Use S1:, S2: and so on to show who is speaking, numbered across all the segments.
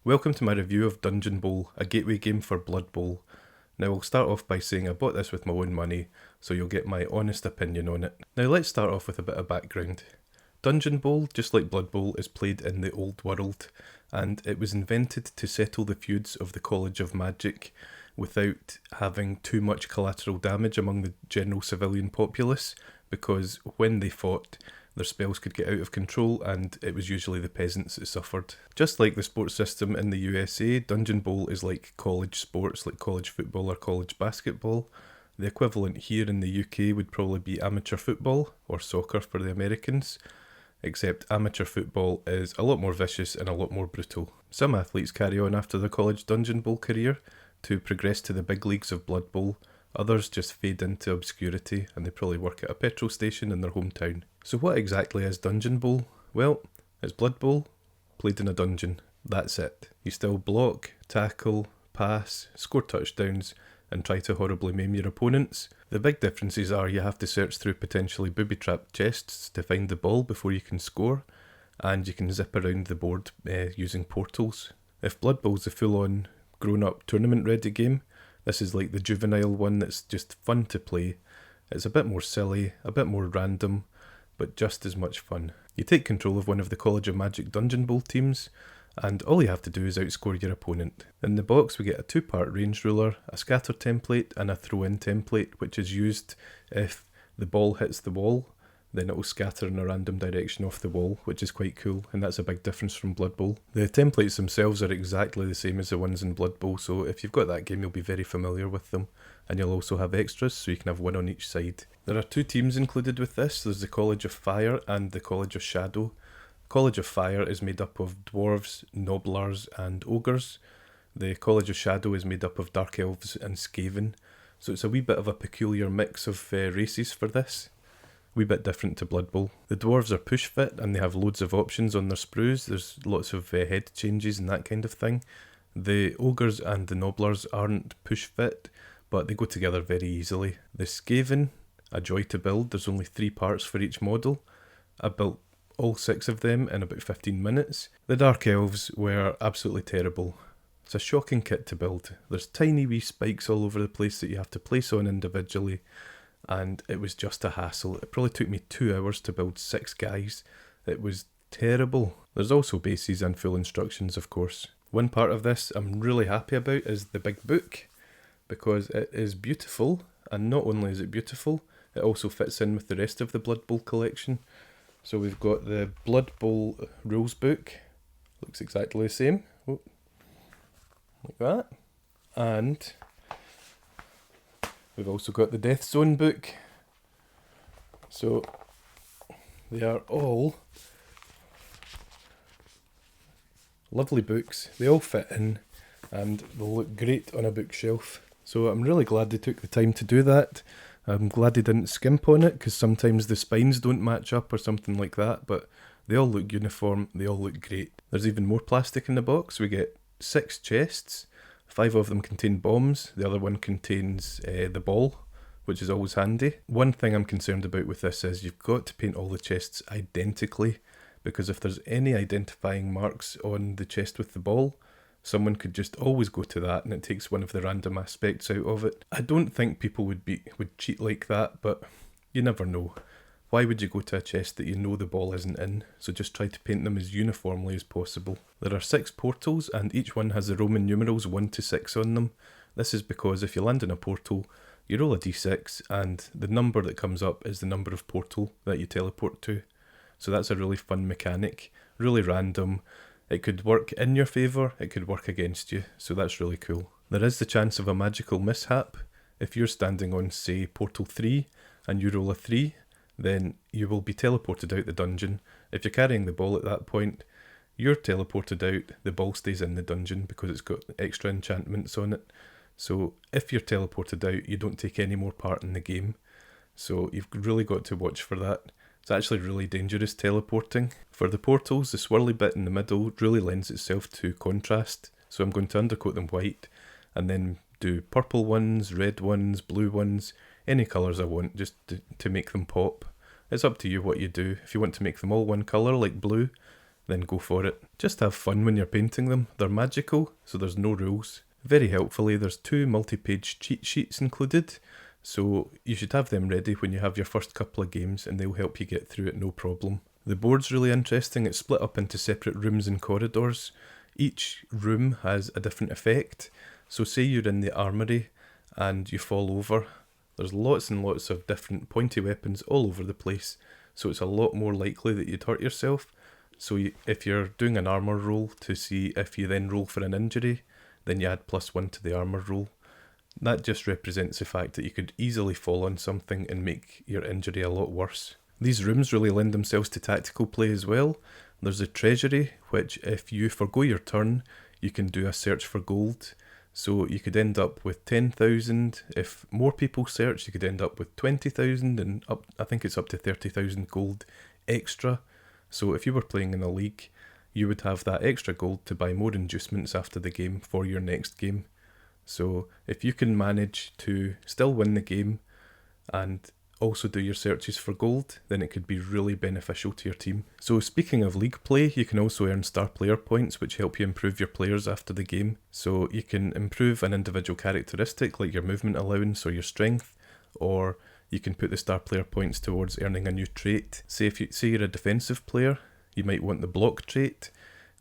S1: Welcome to my review of Dungeonbowl, a gateway game for Blood Bowl. Now I'll start off by saying I bought this with my own money, so you'll get my honest opinion on it. Now let's start off with a bit of background. Dungeonbowl, just like Blood Bowl, is played in the old world, and it was invented to settle the feuds of the College of Magic without having too much collateral damage among the general civilian populace, because when they fought, their spells could get out of control and it was usually the peasants that suffered. Just like the sports system in the USA, Dungeonbowl is like college sports, like college football or college basketball. The equivalent here in the UK would probably be amateur football, or soccer for the Americans, except amateur football is a lot more vicious and a lot more brutal. Some athletes carry on after their college Dungeonbowl career to progress to the big leagues of Blood Bowl. Others just fade into obscurity and they probably work at a petrol station in their hometown. So what exactly is Dungeonbowl? Well, it's Blood Bowl played in a dungeon. That's it. You still block, tackle, pass, score touchdowns and try to horribly maim your opponents. The big differences are you have to search through potentially booby-trapped chests to find the ball before you can score, and you can zip around the board using portals. If Blood Bowl's a full-on grown-up tournament-ready game, this is like the juvenile one that's just fun to play. It's a bit more silly, a bit more random, but just as much fun. You take control of one of the College of Magic Dungeonbowl teams, and all you have to do is outscore your opponent. In the box we get a 2-part range ruler, a scatter template and a throw-in template, which is used if the ball hits the wall, then it will scatter in a random direction off the wall, which is quite cool, and that's a big difference from Blood Bowl. The templates themselves are exactly the same as the ones in Blood Bowl, so if you've got that game you'll be very familiar with them, and you'll also have extras, so you can have one on each side. There are 2 teams included with this. There's the College of Fire and the College of Shadow. College of Fire is made up of dwarves, nobblers and ogres. The College of Shadow is made up of dark elves and skaven, so it's a wee bit of a peculiar mix of races for this. Wee bit different to Blood Bowl. The dwarves are push fit and they have loads of options on their sprues. There's lots of head changes and that kind of thing. The ogres and the nobblers aren't push fit, but they go together very easily. The Skaven, a joy to build. There's only 3 parts for each model. I built all 6 of them in about 15 minutes. The Dark Elves were absolutely terrible. It's a shocking kit to build. There's tiny wee spikes all over the place that you have to place on individually, and it was just a hassle. It probably took me 2 hours to build 6 guys. It was terrible. There's also bases and full instructions, of course. One part of this I'm really happy about is the big book, because it is beautiful, and not only is it beautiful, it also fits in with the rest of the Blood Bowl collection. So we've got the Blood Bowl rules book, looks exactly the same, like that, and we've also got the Death Zone book. So they are all lovely books, they all fit in and they'll look great on a bookshelf. So I'm really glad they took the time to do that. I'm glad they didn't skimp on it, because sometimes the spines don't match up or something like that, but they all look uniform, they all look great. There's even more plastic in the box. We get 6 chests, 5 of them contain bombs, the other one contains the ball, which is always handy. One thing I'm concerned about with this is you've got to paint all the chests identically, because if there's any identifying marks on the chest with the ball, someone could just always go to that and it takes one of the random aspects out of it. I don't think people would cheat like that, but you never know. Why would you go to a chest that you know the ball isn't in? So just try to paint them as uniformly as possible. There are 6 portals and each one has the Roman numerals 1 to 6 on them. This is because if you land in a portal, you roll a d6 and the number that comes up is the number of portal that you teleport to. So that's a really fun mechanic, really random. It could work in your favour, it could work against you, so that's really cool. There is the chance of a magical mishap. If you're standing on, say, portal 3 and you roll a 3, then you will be teleported out the dungeon. If you're carrying the ball at that point, you're teleported out, the ball stays in the dungeon because it's got extra enchantments on it. So if you're teleported out, you don't take any more part in the game. So you've really got to watch for that. It's actually really dangerous teleporting. For the portals, the swirly bit in the middle really lends itself to contrast. So I'm going to undercoat them white and then do purple ones, red ones, blue ones, any colours I want, just to make them pop. It's up to you what you do. If you want to make them all one colour like blue, then go for it. Just have fun when you're painting them. They're magical, so there's no rules. Very helpfully, there's 2 multi-page cheat sheets included, so you should have them ready when you have your first couple of games and they'll help you get through it no problem. The board's really interesting. It's split up into separate rooms and corridors. Each room has a different effect. So say you're in the armoury and you fall over, there's lots and lots of different pointy weapons all over the place, so it's a lot more likely that you'd hurt yourself. So if you're doing an armour roll to see if you then roll for an injury, then you add +1 to the armour roll. That just represents the fact that you could easily fall on something and make your injury a lot worse. These rooms really lend themselves to tactical play as well. There's a Treasury, which if you forgo your turn, you can do a search for gold. So you could end up with 10,000. If more people search, you could end up with 20,000 and up. I think it's up to 30,000 gold extra. So if you were playing in a league, you would have that extra gold to buy more inducements after the game for your next game. So if you can manage to still win the game and also do your searches for gold, then it could be really beneficial to your team. So speaking of league play, you can also earn star player points, which help you improve your players after the game. So you can improve an individual characteristic like your movement allowance or your strength, or you can put the star player points towards earning a new trait. Say you're a defensive player, you might want the block trait,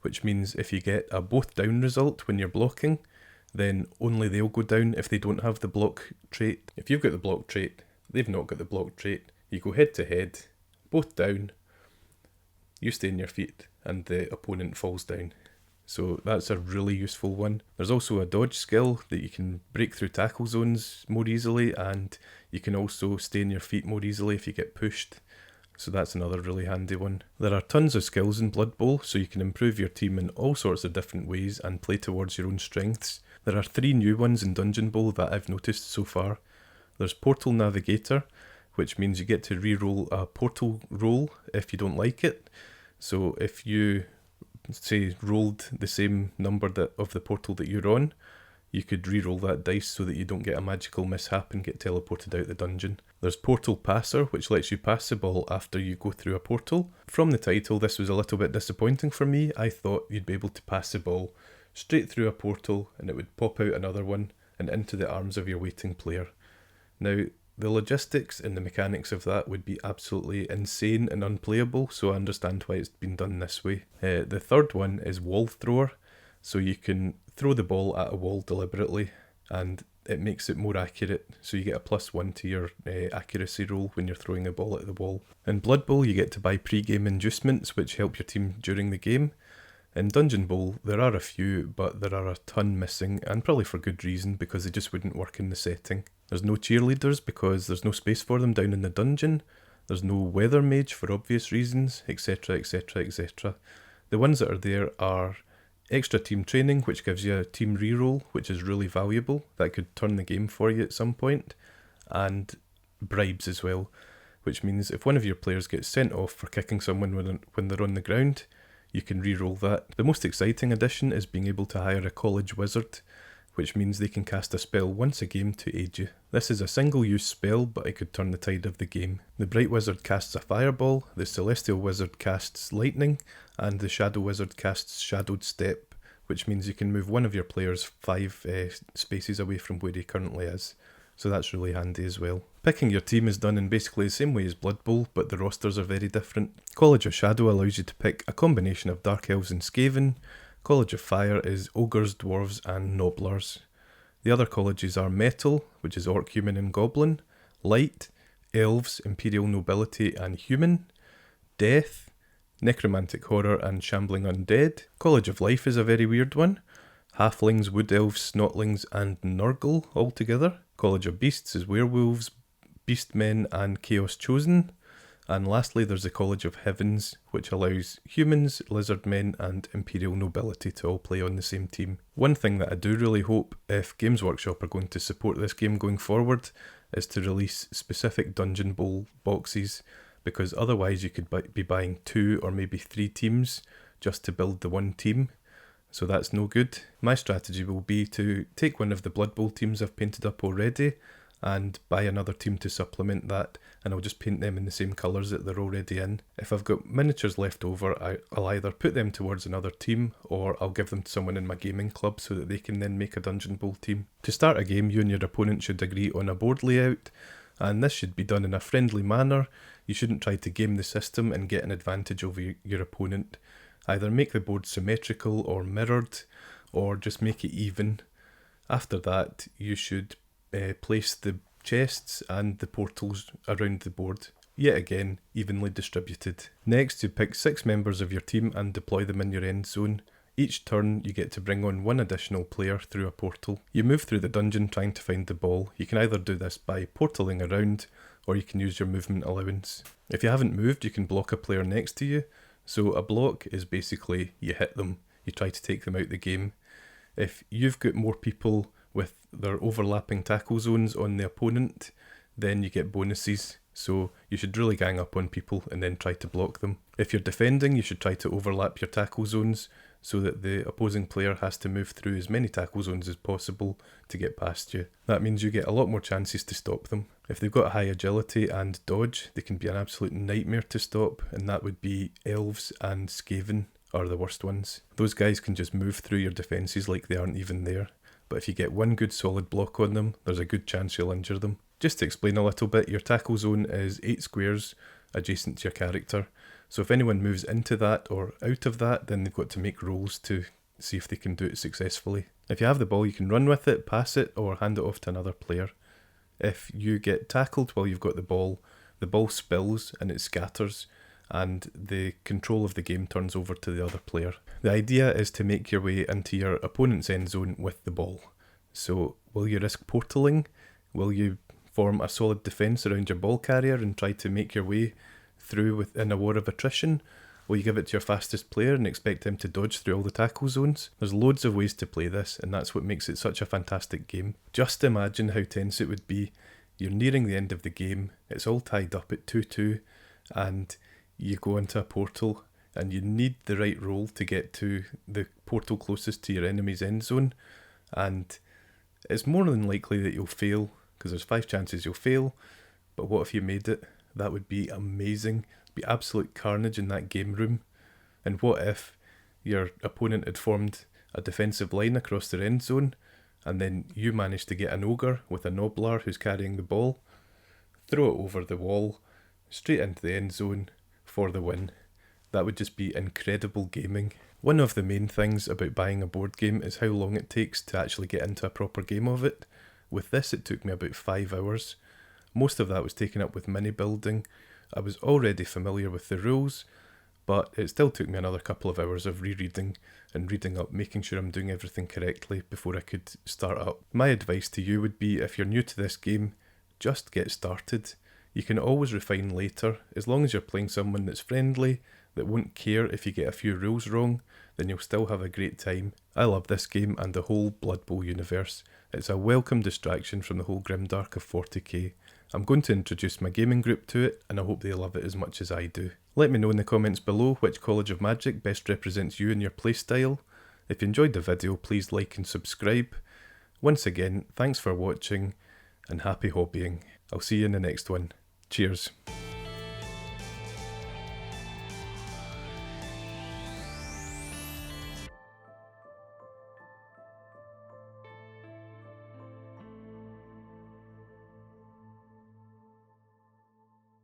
S1: which means if you get a both down result when you're blocking, then only they'll go down if they don't have the block trait. If you've got the block trait, they've not got the block trait, you go head to head, both down, you stay on your feet, and the opponent falls down. So that's a really useful one. There's also a dodge skill that you can break through tackle zones more easily, and you can also stay on your feet more easily if you get pushed. So that's another really handy one. There are tons of skills in Blood Bowl, so you can improve your team in all sorts of different ways and play towards your own strengths. There are 3 new ones in Dungeonbowl that I've noticed so far. There's Portal Navigator, which means you get to re-roll a portal roll if you don't like it. So if you, say, rolled the same number of the portal that you're on, you could re-roll that dice so that you don't get a magical mishap and get teleported out the dungeon. There's Portal Passer, which lets you pass the ball after you go through a portal. From the title, this was a little bit disappointing for me. I thought you'd be able to pass the ball straight through a portal and it would pop out another one and into the arms of your waiting player. Now, the logistics and the mechanics of that would be absolutely insane and unplayable, so I understand why it's been done this way. The third one is Wall Thrower, so you can throw the ball at a wall deliberately and it makes it more accurate, so you get a +1 to your accuracy roll when you're throwing a ball at the wall. In Blood Bowl, you get to buy pre-game inducements which help your team during the game. In Dungeonbowl, there are a few, but there are a ton missing, and probably for good reason, because they just wouldn't work in the setting. There's no cheerleaders because there's no space for them down in the dungeon. There's no weather mage for obvious reasons, etc, etc, etc. The ones that are there are extra team training, which gives you a team reroll, which is really valuable. That could turn the game for you at some point. And bribes as well, which means if one of your players gets sent off for kicking someone when they're on the ground, you can re-roll that. The most exciting addition is being able to hire a college wizard, which means they can cast a spell once a game to aid you. This is a single-use spell, but it could turn the tide of the game. The Bright Wizard casts a fireball, the Celestial Wizard casts lightning, and the Shadow Wizard casts Shadowed Step, which means you can move one of your players 5 spaces away from where he currently is. So that's really handy as well. Picking your team is done in basically the same way as Blood Bowl, but the rosters are very different. College of Shadow allows you to pick a combination of Dark Elves and Skaven. College of Fire is Ogres, Dwarves and Nobblers. The other colleges are Metal, which is Orc, Human and Goblin. Light, Elves, Imperial Nobility and Human. Death, Necromantic Horror and Shambling Undead. College of Life is a very weird one. Halflings, Wood Elves, Snotlings and Nurgle all together. College of Beasts is Werewolves, Beastmen and Chaos Chosen. And lastly, there's the College of Heavens, which allows humans, lizardmen and Imperial Nobility to all play on the same team. One thing that I do really hope, if Games Workshop are going to support this game going forward, is to release specific Dungeonbowl boxes, because otherwise you could be buying 2 or maybe 3 teams just to build the one team. So that's no good. My strategy will be to take one of the Blood Bowl teams I've painted up already and buy another team to supplement that, and I'll just paint them in the same colours that they're already in. If I've got miniatures left over, I'll either put them towards another team, or I'll give them to someone in my gaming club so that they can then make a Dungeonbowl team. To start a game, you and your opponent should agree on a board layout, and this should be done in a friendly manner. You shouldn't try to game the system and get an advantage over your opponent. Either make the board symmetrical or mirrored, or just make it even. After that, you should place the chests and the portals around the board, yet again evenly distributed. Next, you pick 6 members of your team and deploy them in your end zone. Each turn you get to bring on 1 additional player through a portal. You move through the dungeon trying to find the ball. You can either do this by portaling around, or you can use your movement allowance. If you haven't moved, you can block a player next to you. So a block is basically you hit them, you try to take them out the game. If you've got more people with their overlapping tackle zones on the opponent, then you get bonuses. So you should really gang up on people and then try to block them. If you're defending, you should try to overlap your tackle zones so that the opposing player has to move through as many tackle zones as possible to get past you. That means you get a lot more chances to stop them. If they've got high agility and dodge, they can be an absolute nightmare to stop, and that would be Elves and Skaven are the worst ones. Those guys can just move through your defences like they aren't even there. But if you get one good solid block on them, there's a good chance you'll injure them. Just to explain a little bit, your tackle zone is 8 squares adjacent to your character. So if anyone moves into that or out of that, then they've got to make rolls to see if they can do it successfully. If you have the ball, you can run with it, pass it, or hand it off to another player. If you get tackled while you've got the ball spills and it scatters, and the control of the game turns over to the other player. The idea is to make your way into your opponent's end zone with the ball. So will you risk portaling? Will you form a solid defence around your ball carrier and try to make your way through within a war of attrition? Will you give it to your fastest player and expect him to dodge through all the tackle zones? There's loads of ways to play this, and that's what makes it such a fantastic game. Just imagine how tense it would be. You're nearing the end of the game, it's all tied up at 2-2, and you go into a portal and you need the right roll to get to the portal closest to your enemy's end zone, and it's more than likely that you'll fail, because there's 5 chances you'll fail. But what if you made it? That would be amazing. It'd be absolute carnage in that game room. And what if your opponent had formed a defensive line across their end zone, and then you managed to get an ogre with a nobbler who's carrying the ball, throw it over the wall, straight into the end zone for the win? That would just be incredible gaming. One of the main things about buying a board game is how long it takes to actually get into a proper game of it. With this, it took me about 5 hours. Most of that was taken up with mini building. I was already familiar with the rules, but it still took me another couple of hours of rereading and reading up, making sure I'm doing everything correctly before I could start up. My advice to you would be, if you're new to this game, just get started. You can always refine later. As long as you're playing someone that's friendly, that won't care if you get a few rules wrong, then you'll still have a great time. I love this game and the whole Blood Bowl universe. It's a welcome distraction from the whole grimdark of 40k. I'm going to introduce my gaming group to it, and I hope they love it as much as I do. Let me know in the comments below which College of Magic best represents you and your playstyle. If you enjoyed the video, please like and subscribe. Once again, thanks for watching, and happy hobbying. I'll see you in the next one. Cheers.